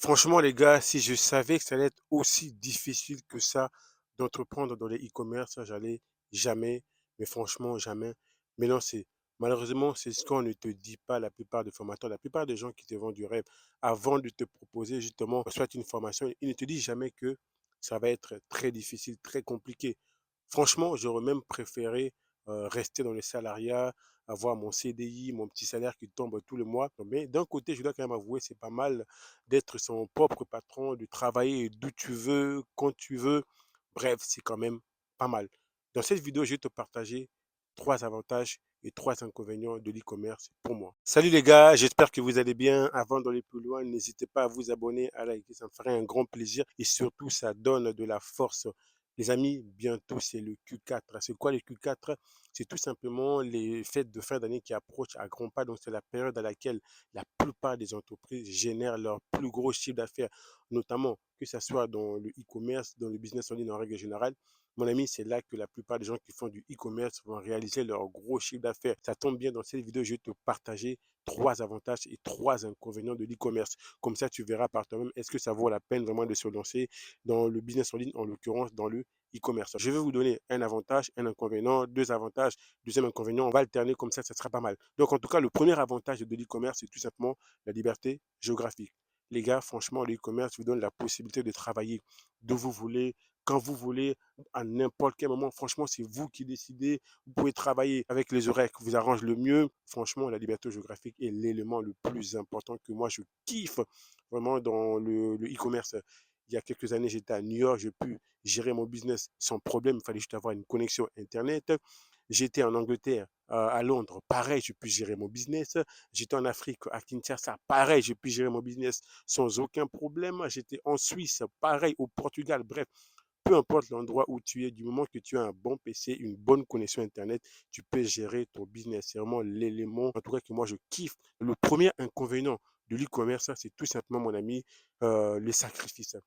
Franchement, les gars, si je savais que ça allait être aussi difficile que ça d'entreprendre dans les e-commerce, j'allais jamais, mais franchement, jamais me lancer. Malheureusement, c'est ce qu'on ne te dit pas la plupart des formateurs, la plupart des gens qui te vendent du rêve avant de te proposer justement soit une formation, ils ne te disent jamais que ça va être très difficile, très compliqué. Franchement, j'aurais même préféré rester dans le salariat, avoir mon CDI, mon petit salaire qui tombe tous les mois. Mais d'un côté, je dois quand même avouer, c'est pas mal d'être son propre patron, de travailler d'où tu veux, quand tu veux. Bref, c'est quand même pas mal. Dans cette vidéo, je vais te partager 3 avantages et 3 inconvénients de l'e-commerce pour moi. Salut les gars, j'espère que vous allez bien. Avant d'aller plus loin, n'hésitez pas à vous abonner, à liker, ça me ferait un grand plaisir et surtout, ça donne de la force. Les amis, bientôt c'est le Q4. C'est quoi le Q4? C'est tout simplement les fêtes de fin d'année qui approchent à grands pas. Donc, c'est la période à laquelle la plupart des entreprises génèrent leur plus gros chiffre d'affaires, notamment que ce soit dans le e-commerce, dans le business en ligne en règle générale. Mon ami, c'est là que la plupart des gens qui font du e-commerce vont réaliser leur gros chiffre d'affaires. Ça tombe bien, dans cette vidéo, je vais te partager 3 avantages et 3 inconvénients de l'e-commerce. Comme ça, tu verras par toi-même, est-ce que ça vaut la peine vraiment de se lancer dans le business en ligne, en l'occurrence dans le e-commerce. Je vais vous donner un avantage, un inconvénient, 2 avantages, deuxième inconvénient. On va alterner comme ça sera pas mal. Donc, en tout cas, le premier avantage de l'e-commerce, c'est tout simplement la liberté géographique. Les gars, franchement, le e-commerce vous donne la possibilité de travailler d'où vous voulez, quand vous voulez, à n'importe quel moment. Franchement, c'est vous qui décidez. Vous pouvez travailler avec les horaires qui vous arrangent le mieux. Franchement, la liberté géographique est l'élément le plus important que moi, je kiffe vraiment dans le e-commerce. Il y a quelques années, j'étais à New York, j'ai pu gérer mon business sans problème. Il fallait juste avoir une connexion Internet. J'étais en Angleterre, à Londres, pareil, j'ai pu gérer mon business. J'étais en Afrique, à Kinshasa, pareil, j'ai pu gérer mon business sans aucun problème. J'étais en Suisse, pareil, au Portugal. Bref, peu importe l'endroit où tu es, du moment que tu as un bon PC, une bonne connexion Internet, tu peux gérer ton business. C'est vraiment l'élément, en tout cas, que moi, je kiffe. Le premier inconvénient de l'e-commerce, c'est tout simplement, mon ami, les sacrifices.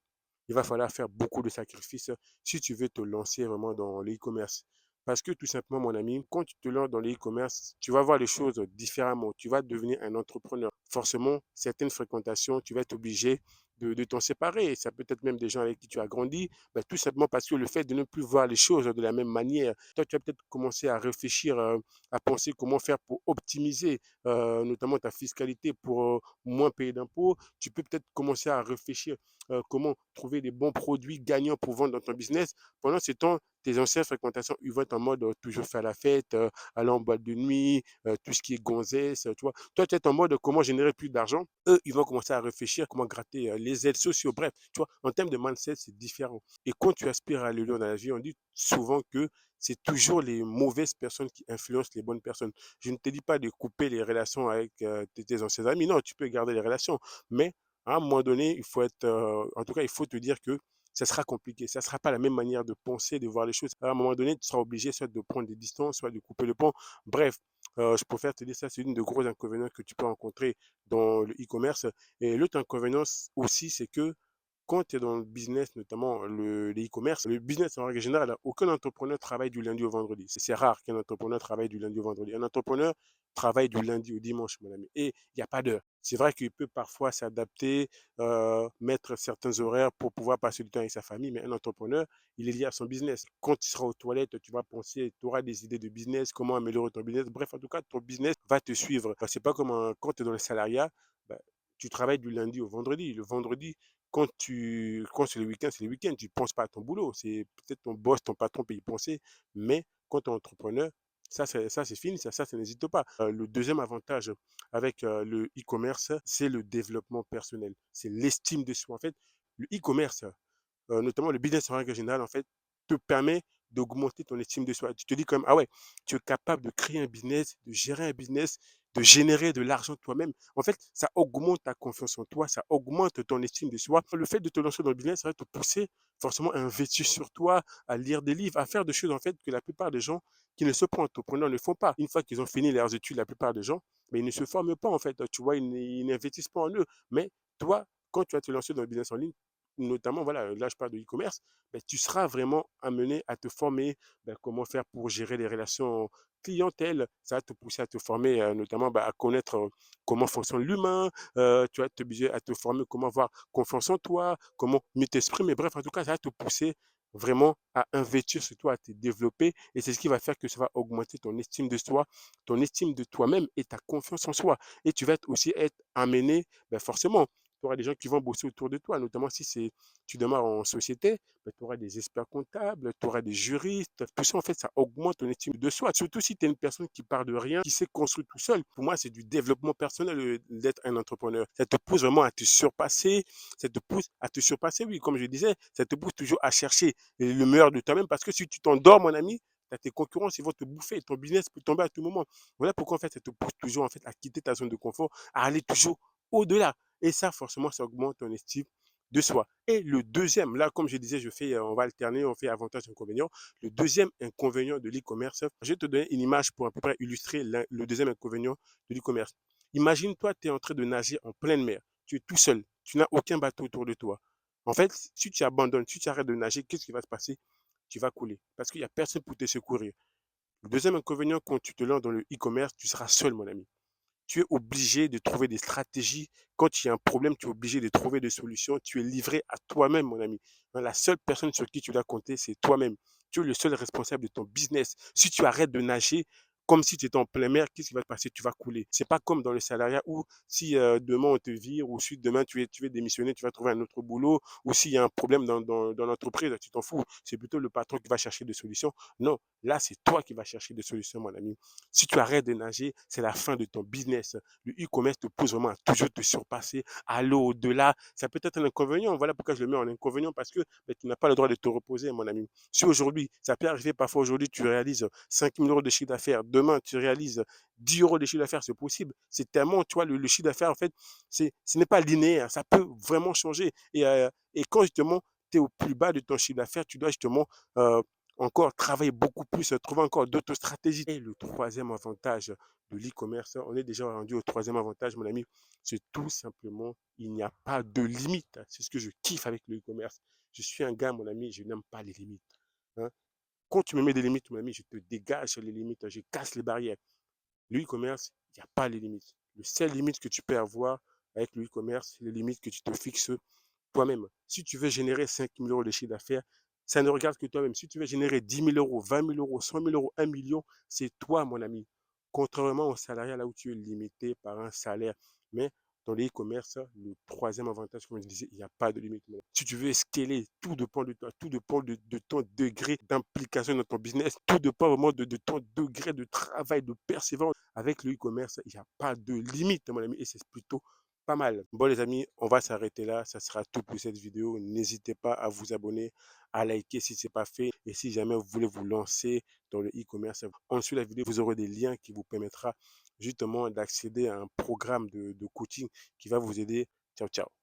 Il va falloir faire beaucoup de sacrifices si tu veux te lancer vraiment dans l'e-commerce. Parce que tout simplement, mon ami, quand tu te lances dans l'e-commerce, tu vas voir les choses différemment. Tu vas devenir un entrepreneur. Forcément, certaines fréquentations, tu vas être obligé de t'en séparer. Ça peut être même des gens avec qui tu as grandi, ben, tout simplement parce que le fait de ne plus voir les choses de la même manière, toi, tu vas peut-être commencer à réfléchir, à penser comment faire pour optimiser notamment ta fiscalité pour moins payer d'impôts. Tu peux peut-être commencer à réfléchir comment trouver des bons produits gagnants pour vendre dans ton business. Pendant ce temps, tes anciennes fréquentations, ils vont être en mode toujours faire la fête, aller en boîte de nuit, tout ce qui est gonzesse, tu vois. Toi, tu es en mode comment générer plus d'argent. Eux, ils vont commencer à réfléchir comment gratter les aides sociaux. Bref, tu vois, en termes de mindset, c'est différent. Et quand tu aspires à l'élever dans la vie, on dit souvent que c'est toujours les mauvaises personnes qui influencent les bonnes personnes. Je ne te dis pas de couper les relations avec tes anciens amis. Non, tu peux garder les relations. Mais à un moment donné, il faut être, en tout cas, il faut te dire que ça sera compliqué. Ça ne sera pas la même manière de penser, de voir les choses. À un moment donné, tu seras obligé soit de prendre des distances, soit de couper le pont. Bref, je préfère te dire ça, c'est une des gros inconvénients que tu peux rencontrer dans le e-commerce. Et l'autre inconvénient aussi, c'est que quand tu es dans le business, notamment le e-commerce, le business en règle générale, aucun entrepreneur travaille du lundi au vendredi. C'est rare qu'un entrepreneur travaille du lundi au vendredi. Un entrepreneur travaille du lundi au dimanche, mon ami. Et il n'y a pas d'heure. C'est vrai qu'il peut parfois s'adapter, mettre certains horaires pour pouvoir passer du temps avec sa famille, mais un entrepreneur, il est lié à son business. Quand tu seras aux toilettes, tu vas penser, tu auras des idées de business, comment améliorer ton business. Bref, en tout cas, ton business va te suivre. C'est pas comme quand tu es dans le salariat, bah, tu travailles du lundi au vendredi. Le vendredi, quand c'est le week-end, c'est le week-end. Tu ne penses pas à ton boulot. C'est peut-être ton boss, ton patron peut y penser, mais quand tu es entrepreneur, ça c'est fini, ça n'hésite pas. Le deuxième avantage avec le e-commerce, c'est le développement personnel. C'est l'estime de soi. En fait, le e-commerce, notamment le business en règle générale, en fait, te permet d'augmenter ton estime de soi. Tu te dis comme, ah ouais, tu es capable de créer un business, de gérer un business, de générer de l'argent toi-même. En fait, ça augmente ta confiance en toi, ça augmente ton estime de soi. Le fait de te lancer dans le business, ça va te pousser forcément à investir sur toi, à lire des livres, à faire des choses en fait que la plupart des gens qui ne sont pas entrepreneurs ne font pas. Une fois qu'ils ont fini leurs études, la plupart des gens, mais ils ne se forment pas en fait. Tu vois, ils n'investissent pas en eux. Mais toi, quand tu vas te lancer dans le business en ligne, notamment, voilà, là je parle de e-commerce, ben, tu seras vraiment amené à te former, ben, comment faire pour gérer les relations clientèle. Ça va te pousser à te former, notamment, à connaître, comment fonctionne l'humain, tu vas t'obliger à te former, comment avoir confiance en toi, comment mieux t'exprimer. Bref, en tout cas, ça va te pousser vraiment à investir sur toi, à te développer et c'est ce qui va faire que ça va augmenter ton estime de soi, ton estime de toi-même et ta confiance en soi et tu vas aussi être amené, forcément, tu auras des gens qui vont bosser autour de toi, notamment si c'est tu démarres en société, tu auras des experts comptables, tu auras des juristes. Tout ça, en fait, ça augmente ton estime de soi. Surtout si tu es une personne qui part de rien, qui s'est construit tout seul. Pour moi, c'est du développement personnel d'être un entrepreneur. Ça te pousse vraiment à te surpasser. Ça te pousse à te surpasser, oui, comme je disais, ça te pousse toujours à chercher le meilleur de toi-même parce que si tu t'endors, mon ami, tes concurrents, ils vont te bouffer. Ton business peut tomber à tout moment. Voilà pourquoi, en fait, ça te pousse toujours, en fait, à quitter ta zone de confort, à aller toujours au-delà. Et ça, forcément, ça augmente ton estime de soi. Et le deuxième, là, comme je disais, on va alterner, on fait avantage, inconvénient. Le deuxième inconvénient de l'e-commerce, je vais te donner une image pour à peu près illustrer le deuxième inconvénient de l'e-commerce. Imagine-toi, tu es en train de nager en pleine mer. Tu es tout seul. Tu n'as aucun bateau autour de toi. En fait, si tu abandonnes, si tu arrêtes de nager, qu'est-ce qui va se passer? Tu vas couler parce qu'il n'y a personne pour te secourir. Le deuxième inconvénient, quand tu te lances dans le e-commerce, tu seras seul, mon ami. Tu es obligé de trouver des stratégies. Quand il y a un problème, tu es obligé de trouver des solutions. Tu es livré à toi-même, mon ami. La seule personne sur qui tu dois compter, c'est toi-même. Tu es le seul responsable de ton business. Si tu arrêtes de nager, comme si tu étais en plein mer, qu'est-ce qui va te passer? Tu vas couler. C'est pas comme dans le salariat où si demain on te vire ou si demain tu es démissionné, tu vas trouver un autre boulot ou s'il y a un problème dans l'entreprise, tu t'en fous. C'est plutôt le patron qui va chercher des solutions. Non, là, c'est toi qui vas chercher des solutions, mon ami. Si tu arrêtes de nager, c'est la fin de ton business. Le e-commerce te pousse vraiment à toujours te surpasser, à aller au-delà. Ça peut être un inconvénient. Voilà pourquoi je le mets en inconvénient parce que tu n'as pas le droit de te reposer, mon ami. Si aujourd'hui, ça peut arriver parfois aujourd'hui, tu réalises 5 000 € de chiffre d'affaires. Demain, tu réalises 10 € de chiffre d'affaires, c'est possible. C'est tellement, tu vois, le chiffre d'affaires, en fait, ce n'est pas linéaire. Ça peut vraiment changer. Et quand justement, tu es au plus bas de ton chiffre d'affaires, tu dois justement euh, encore travailler beaucoup plus, trouver encore d'autres stratégies. Et le troisième avantage de l'e-commerce, on est déjà rendu au troisième avantage, mon ami, c'est tout simplement, il n'y a pas de limite. C'est ce que je kiffe avec le e-commerce. Je suis un gars, mon ami, je n'aime pas les limites. Hein. Quand tu me mets des limites, mon ami, je te dégage les limites, je casse les barrières. Le e-commerce, il n'y a pas les limites. Le seul limite que tu peux avoir avec le e-commerce, c'est les limites que tu te fixes toi-même. Si tu veux générer 5 000 € de chiffre d'affaires, ça ne regarde que toi-même. Si tu veux générer 10 000 €, 20 000 €, 100 000 €, 1 million, c'est toi, mon ami. Contrairement au salariat, là où tu es limité par un salaire. Mais dans les e-commerce, le troisième avantage, comme je disais, il n'y a pas de limite. Si tu veux scaler, tout dépend de toi, tout dépend de ton degré d'implication dans ton business, tout dépend vraiment de ton degré de travail, de persévérance. Avec le e-commerce, il n'y a pas de limite, mon ami, et c'est plutôt pas mal. Bon, les amis, on va s'arrêter là. Ça sera tout pour cette vidéo. N'hésitez pas à vous abonner, à liker si ce n'est pas fait. Et si jamais vous voulez vous lancer dans le e-commerce, en dessous de la vidéo, vous aurez des liens qui vous permettra justement d'accéder à un programme de coaching qui va vous aider. Ciao, ciao.